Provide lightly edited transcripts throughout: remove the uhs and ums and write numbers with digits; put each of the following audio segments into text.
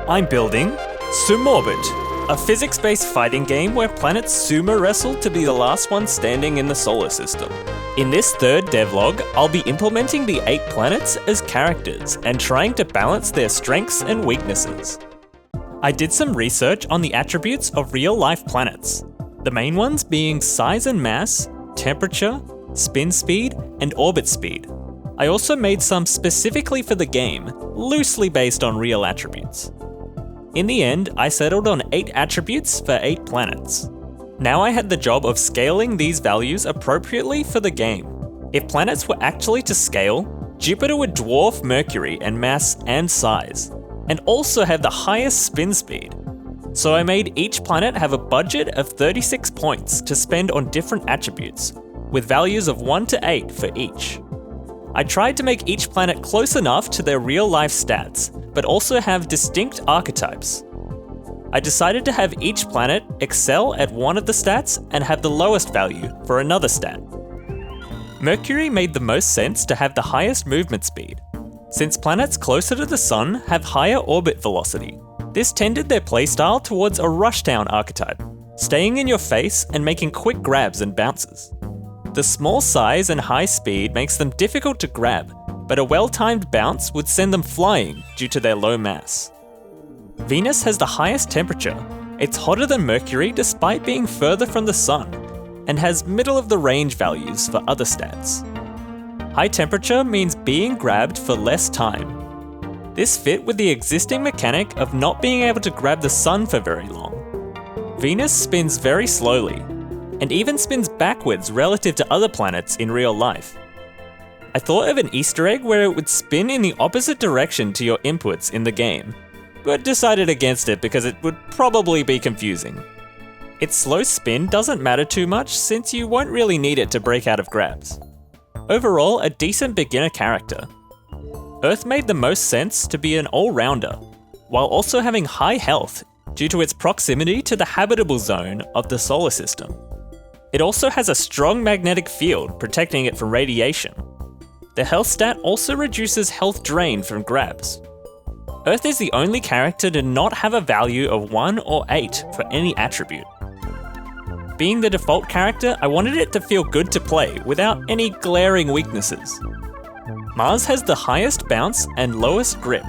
I'm building Sumorbit, a physics-based fighting game where planets sumo wrestle to be the last one standing in the solar system. In this third devlog, I'll be implementing the 8 planets as characters and trying to balance their strengths and weaknesses. I did some research on the attributes of real-life planets, the main ones being size and mass, temperature, spin speed, and orbit speed. I also made some specifically for the game, loosely based on real attributes. In the end, I settled on 8 attributes for 8 planets. Now I had the job of scaling these values appropriately for the game. If planets were actually to scale, Jupiter would dwarf Mercury in mass and size, and also have the highest spin speed. So I made each planet have a budget of 36 points to spend on different attributes, with values of 1 to 8 for each. I tried to make each planet close enough to their real-life stats, but also have distinct archetypes. I decided to have each planet excel at one of the stats and have the lowest value for another stat. Mercury made the most sense to have the highest movement speed, since planets closer to the Sun have higher orbit velocity. This tended their playstyle towards a rushdown archetype, staying in your face and making quick grabs and bounces. The small size and high speed makes them difficult to grab, but a well-timed bounce would send them flying due to their low mass. Venus has the highest temperature. It's hotter than Mercury despite being further from the Sun, and has middle-of-the-range values for other stats. High temperature means being grabbed for less time. This fit with the existing mechanic of not being able to grab the Sun for very long. Venus spins very slowly, and even spins backwards relative to other planets in real life. I thought of an Easter egg where it would spin in the opposite direction to your inputs in the game, but decided against it because it would probably be confusing. Its slow spin doesn't matter too much since you won't really need it to break out of grabs. Overall, a decent beginner character. Earth made the most sense to be an all-rounder, while also having high health due to its proximity to the habitable zone of the solar system. It also has a strong magnetic field protecting it from radiation. The health stat also reduces health drain from grabs. Earth is the only character to not have a value of 1 or 8 for any attribute. Being the default character, I wanted it to feel good to play without any glaring weaknesses. Mars has the highest bounce and lowest grip.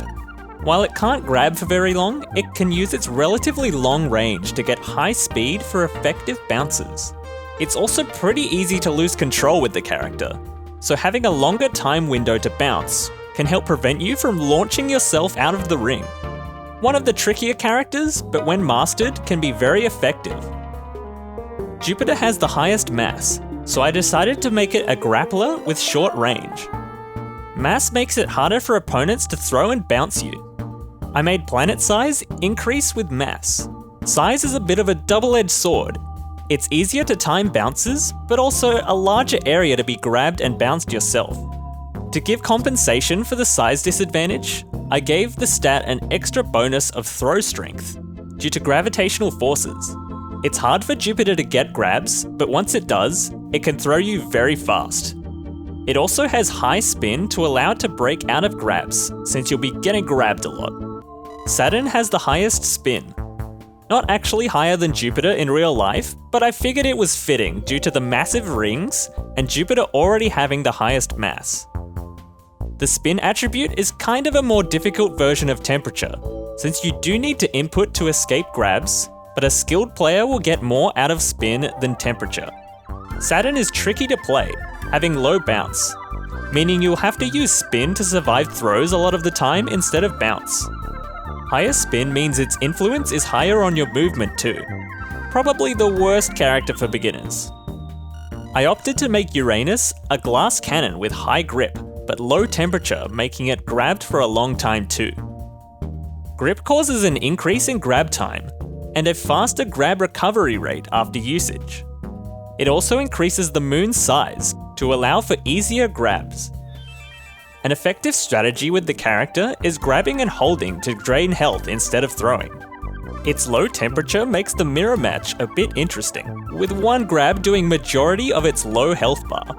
While it can't grab for very long, it can use its relatively long range to get high speed for effective bounces. It's also pretty easy to lose control with the character, so having a longer time window to bounce can help prevent you from launching yourself out of the ring. One of the trickier characters, but when mastered, can be very effective. Jupiter has the highest mass, so I decided to make it a grappler with short range. Mass makes it harder for opponents to throw and bounce you. I made planet size increase with mass. Size is a bit of a double-edged sword. It's easier to time bounces, but also a larger area to be grabbed and bounced yourself. To give compensation for the size disadvantage, I gave the stat an extra bonus of throw strength, due to gravitational forces. It's hard for Jupiter to get grabs, but once it does, it can throw you very fast. It also has high spin to allow it to break out of grabs, since you'll be getting grabbed a lot. Saturn has the highest spin. Not actually higher than Jupiter in real life, but I figured it was fitting due to the massive rings and Jupiter already having the highest mass. The spin attribute is kind of a more difficult version of temperature, since you do need to input to escape grabs, but a skilled player will get more out of spin than temperature. Saturn is tricky to play, having low bounce, meaning you'll have to use spin to survive throws a lot of the time instead of bounce. Higher spin means its influence is higher on your movement too. Probably the worst character for beginners. I opted to make Uranus a glass cannon with high grip, but low temperature, making it grabbed for a long time too. Grip causes an increase in grab time, and a faster grab recovery rate after usage. It also increases the moon's size to allow for easier grabs. An effective strategy with the character is grabbing and holding to drain health instead of throwing. Its low temperature makes the mirror match a bit interesting, with one grab doing majority of its low health bar.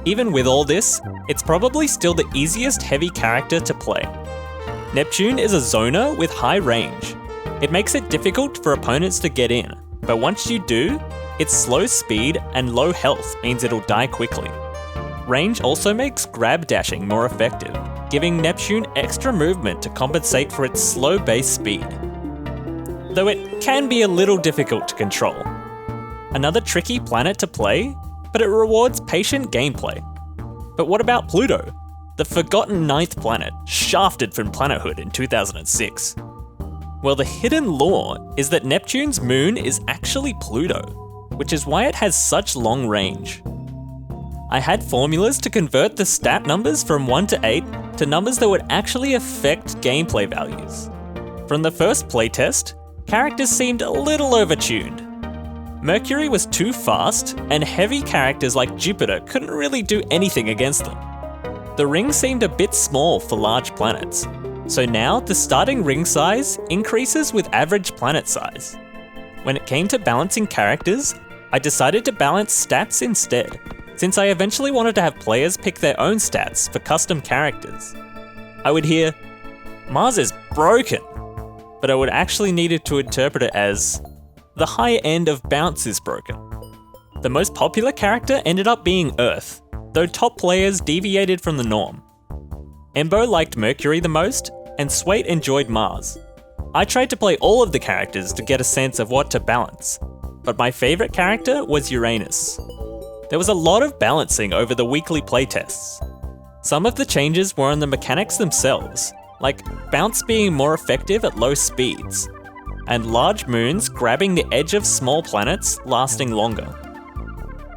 Even with all this, it's probably still the easiest heavy character to play. Neptune is a zoner with high range. It makes it difficult for opponents to get in, but once you do, its slow speed and low health means it'll die quickly. Range also makes grab dashing more effective, giving Neptune extra movement to compensate for its slow base speed. Though it can be a little difficult to control. Another tricky planet to play, but it rewards patient gameplay. But what about Pluto? The forgotten 9th planet, shafted from planethood in 2006. Well, the hidden lore is that Neptune's moon is actually Pluto, which is why it has such long range. I had formulas to convert the stat numbers from 1 to 8 to numbers that would actually affect gameplay values. From the first playtest, characters seemed a little overtuned. Mercury was too fast, and heavy characters like Jupiter couldn't really do anything against them. The ring seemed a bit small for large planets, so now the starting ring size increases with average planet size. When it came to balancing characters, I decided to balance stats instead, since I eventually wanted to have players pick their own stats for custom characters. I would hear, "Mars is broken," but I would actually needed to interpret it as, "The high end of bounce is broken." The most popular character ended up being Earth, though top players deviated from the norm. Embo liked Mercury the most, and Swait enjoyed Mars. I tried to play all of the characters to get a sense of what to balance, but my favourite character was Uranus. There was a lot of balancing over the weekly playtests. Some of the changes were on the mechanics themselves, like bounce being more effective at low speeds, and large moons grabbing the edge of small planets lasting longer.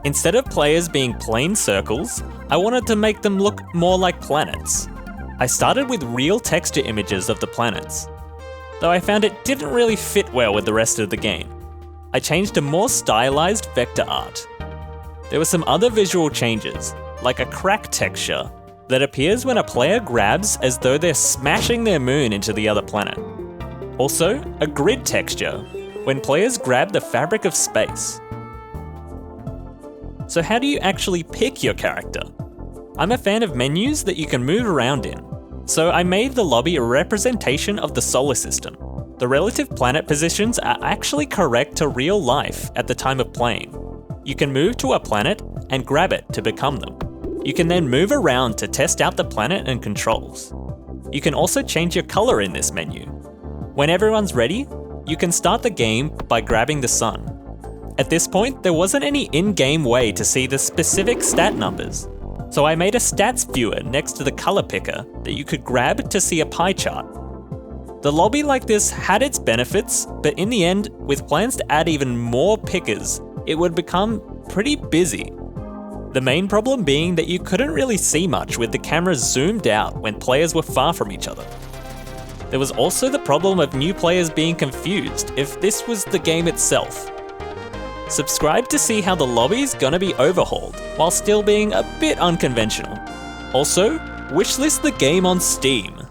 Instead of players being plain circles, I wanted to make them look more like planets. I started with real texture images of the planets, though I found it didn't really fit well with the rest of the game. I changed to more stylized vector art. There were some other visual changes, like a crack texture that appears when a player grabs as though they're smashing their moon into the other planet. Also, a grid texture when players grab the fabric of space. So how do you actually pick your character? I'm a fan of menus that you can move around in, so I made the lobby a representation of the solar system. The relative planet positions are actually correct to real life at the time of playing. You can move to a planet and grab it to become them. You can then move around to test out the planet and controls. You can also change your color in this menu. When everyone's ready, you can start the game by grabbing the sun. At this point, there wasn't any in-game way to see the specific stat numbers, so I made a stats viewer next to the color picker that you could grab to see a pie chart. The lobby like this had its benefits, but in the end, with plans to add even more pickers, it would become pretty busy. The main problem being that you couldn't really see much with the cameras zoomed out when players were far from each other. There was also the problem of new players being confused if this was the game itself. Subscribe to see how the lobby's gonna be overhauled, while still being a bit unconventional. Also, wishlist the game on Steam.